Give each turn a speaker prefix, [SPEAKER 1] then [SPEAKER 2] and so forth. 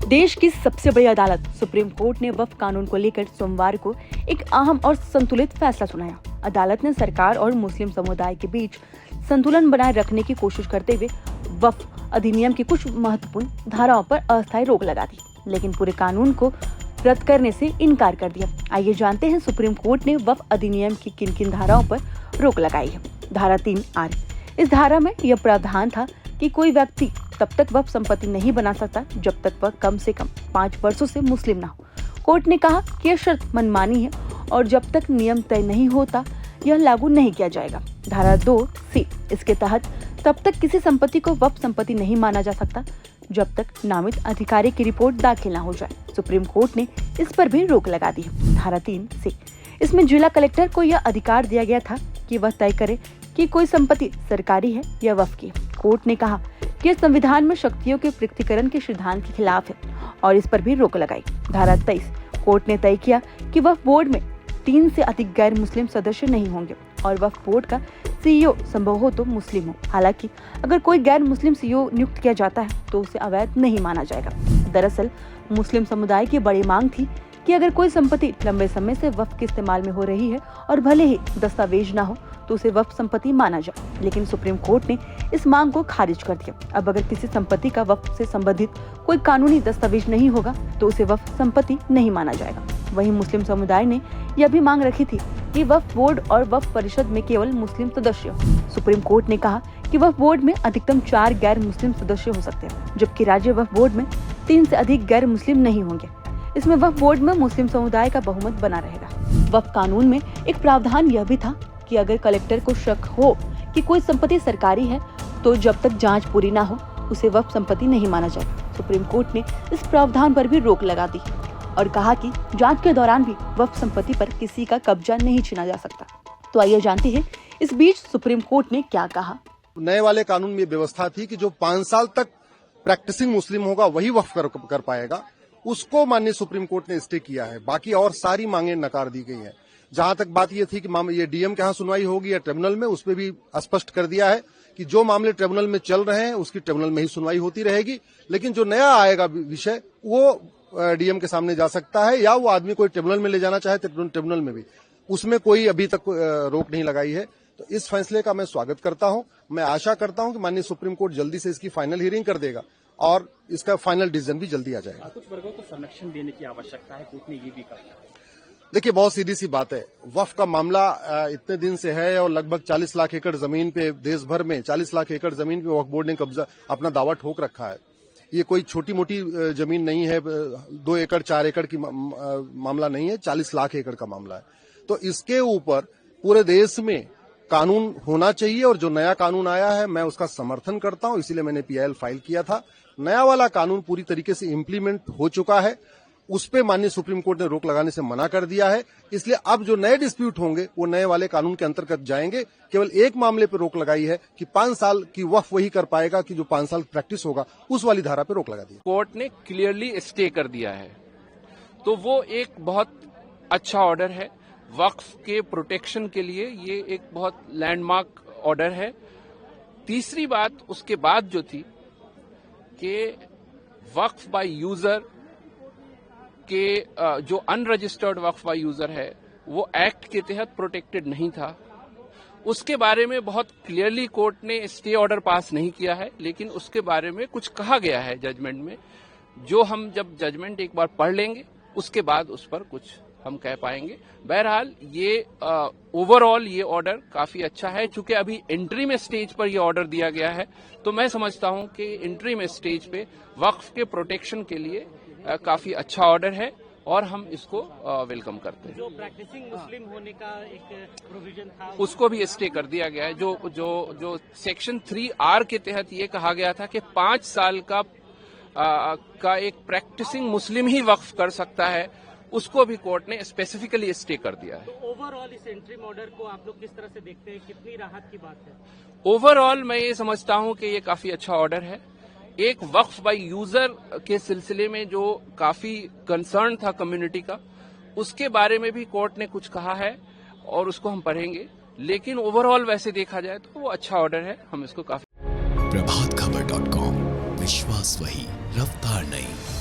[SPEAKER 1] देश की सबसे बड़ी अदालत सुप्रीम कोर्ट ने वक्फ कानून को लेकर सोमवार को एक अहम और संतुलित फैसला सुनाया। अदालत ने सरकार और मुस्लिम समुदाय के बीच संतुलन बनाए रखने की कोशिश करते हुए वक्फ अधिनियम की कुछ महत्वपूर्ण धाराओं पर अस्थायी रोक लगा दी, लेकिन पूरे कानून को रद्द करने से इनकार कर दिया। आइए जानते हैं सुप्रीम कोर्ट ने वक्फ अधिनियम की किन किन धाराओं पर रोक लगाई है। धारा 3R। इस धारा में यह प्रावधान था कि कोई व्यक्ति तब तक वक्फ संपत्ति नहीं बना सकता जब तक वह कम से कम 5 वर्षों से मुस्लिम ना हो। कोर्ट ने कहा कि यह शर्त मनमानी है और जब तक नियम तय नहीं होता यह लागू नहीं किया जाएगा। धारा 2C। इसके तहत तब तक किसी संपत्ति को वक्फ संपत्ति नहीं माना जा सकता जब तक नामित अधिकारी की रिपोर्ट दाखिल न हो जाए। सुप्रीम कोर्ट ने इस पर भी रोक लगा दी। धारा 3C। इसमें जिला कलेक्टर को यह अधिकार दिया गया था कि वह तय करे कि कोई संपत्ति सरकारी है या वक्फ की। कोर्ट ने कहा कि संविधान में शक्तियों के पृथक्करण के सिद्धांत के खिलाफ है और इस पर भी रोक लगाई। धारा 23। कोर्ट ने तय किया कि वक्फ बोर्ड में 3 से अधिक गैर मुस्लिम सदस्य नहीं होंगे और वक्फ बोर्ड का CEO संभव हो तो मुस्लिम हो। हालांकि अगर कोई गैर मुस्लिम CEO नियुक्त किया जाता है तो उसे अवैध नहीं माना जाएगा। दरअसल मुस्लिम समुदाय की बड़ी मांग थी कि अगर कोई संपत्ति लंबे समय से वक्फ के इस्तेमाल में हो रही है और भले ही दस्तावेज ना हो तो उसे वक्फ संपत्ति माना जाए, लेकिन सुप्रीम कोर्ट ने इस मांग को खारिज कर दिया। अब अगर किसी संपत्ति का वक्फ से संबंधित कोई कानूनी दस्तावेज नहीं होगा तो उसे वक्फ संपत्ति नहीं माना जाएगा। वहीं मुस्लिम समुदाय ने यह भी मांग रखी थी कि वक्फ बोर्ड और वक्फ परिषद में केवल मुस्लिम सदस्य हो। सुप्रीम कोर्ट ने कहा कि वक्फ बोर्ड में अधिकतम 4 गैर मुस्लिम सदस्य हो सकते हैं, जबकि राज्य वक्फ बोर्ड में 3 से अधिक गैर मुस्लिम नहीं होंगे। इसमें वक्फ बोर्ड में मुस्लिम समुदाय का बहुमत बना रहेगा। वक्फ कानून में एक प्रावधान यह भी था कि अगर कलेक्टर को शक हो कि कोई संपत्ति सरकारी है तो जब तक जांच पूरी ना हो उसे वक्फ संपत्ति नहीं माना जाएगा। सुप्रीम कोर्ट ने इस प्रावधान पर भी रोक लगा दी और कहा कि जांच के दौरान भी वक्फ संपत्ति पर किसी का कब्जा नहीं छीना जा सकता। तो आइए जानते हैं इस बीच सुप्रीम कोर्ट ने क्या कहा।
[SPEAKER 2] नए वाले कानून में व्यवस्था थी कि जो 5 साल तक प्रैक्टिसिंग मुस्लिम होगा वही वक्फ कर पाएगा, उसको माननीय सुप्रीम कोर्ट ने स्टे किया है। बाकी और सारी मांगे नकार दी गई हैं। जहां तक बात ये थी कि ये डीएम के यहाँ सुनवाई होगी या ट्रिब्यूनल में, उस पर भी स्पष्ट कर दिया है कि जो मामले ट्रिब्यूनल में चल रहे हैं उसकी ट्रिब्यूनल में ही सुनवाई होती रहेगी, लेकिन जो नया आएगा विषय वो डीएम के सामने जा सकता है या वो आदमी कोई ट्रिब्यूनल में ले जाना चाहे ट्रिब्यूनल में भी, उसमें कोई अभी तक रोक नहीं लगाई है। तो इस फैसले का मैं स्वागत करता हूं। मैं आशा करता हूं कि माननीय सुप्रीम कोर्ट जल्दी से इसकी फाइनल हियरिंग कर देगा और इसका फाइनल डिसीजन भी जल्दी आ जाएगा।
[SPEAKER 3] कुछ वर्गों को संरक्षण देने की आवश्यकता है, कोर्ट ने ये भी कहा।
[SPEAKER 2] देखिए, बहुत सीधी सी बात है, वक्फ का मामला इतने दिन से है और लगभग 40 लाख एकड़ जमीन पे देश भर में 40 लाख एकड़ जमीन पे वक्फ बोर्ड ने कब्जा अपना दावा ठोक रखा है। ये कोई छोटी मोटी जमीन नहीं है, 2 एकड़ 4 एकड़ की मामला नहीं है, 40 लाख एकड़ का मामला है। तो इसके ऊपर पूरे देश में कानून होना चाहिए और जो नया कानून आया है मैं उसका समर्थन करता हूं, इसीलिए मैंने PIL फाइल किया था। नया वाला कानून पूरी तरीके से इम्प्लीमेंट हो चुका है, उस पे माननीय सुप्रीम कोर्ट ने रोक लगाने से मना कर दिया है। इसलिए अब जो नए डिस्प्यूट होंगे वो नए वाले कानून के अंतर्गत जाएंगे। केवल एक मामले पे रोक लगाई है कि 5 साल की वक्फ वही कर पाएगा कि जो 5 साल प्रैक्टिस होगा, उस वाली धारा पे रोक लगा दी।
[SPEAKER 4] कोर्ट ने क्लियरली स्टे कर दिया है, तो वो एक बहुत अच्छा ऑर्डर है। वक्फ के प्रोटेक्शन के लिए ये एक बहुत लैंडमार्क ऑर्डर है। तीसरी बात उसके बाद जो थी कि वक्फ बाय यूजर के जो अनरजिस्टर्ड वक्फ बाय यूजर है वो एक्ट के तहत प्रोटेक्टेड नहीं था। उसके बारे में बहुत क्लियरली कोर्ट ने स्टे ऑर्डर पास नहीं किया है, लेकिन उसके बारे में कुछ कहा गया है जजमेंट में, जो हम जब जजमेंट एक बार पढ़ लेंगे उसके बाद उस पर कुछ हम कह पाएंगे। बहरहाल ये ओवरऑल ये ऑर्डर काफी अच्छा है। चूंकि अभी इंटरिम स्टेज पर ये ऑर्डर दिया गया है, तो मैं समझता हूं कि इंटरिम स्टेज पे वक्फ के प्रोटेक्शन के लिए काफी अच्छा ऑर्डर है और हम इसको वेलकम करते हैं।
[SPEAKER 3] जो प्रैक्टिसिंग मुस्लिम होने का एक प्रोविजन था
[SPEAKER 4] उसको भी स्टे कर दिया गया है। जो सेक्शन 3R के तहत ये कहा गया था कि 5 साल का एक प्रैक्टिसिंग मुस्लिम ही वक्फ कर सकता है, उसको भी कोर्ट ने स्पेसिफिकली स्टे कर दिया है।
[SPEAKER 3] तो ओवरऑल इस इंटरिम ऑर्डर को आप लोग किस तरह से देखते हैं, कितनी राहत की बात है?
[SPEAKER 4] ओवरऑल मैं ये समझता हूं कि ये काफी अच्छा ऑर्डर है। एक वक्फ बाय यूजर के सिलसिले में जो काफी कंसर्न था कम्युनिटी का, उसके बारे में भी कोर्ट ने कुछ कहा है और उसको हम पढ़ेंगे, लेकिन ओवरऑल वैसे देखा जाए तो वो अच्छा ऑर्डर है। हम इसको काफी
[SPEAKER 5] प्रभातखबर.com, विश्वास वही, रफ्तार नहीं।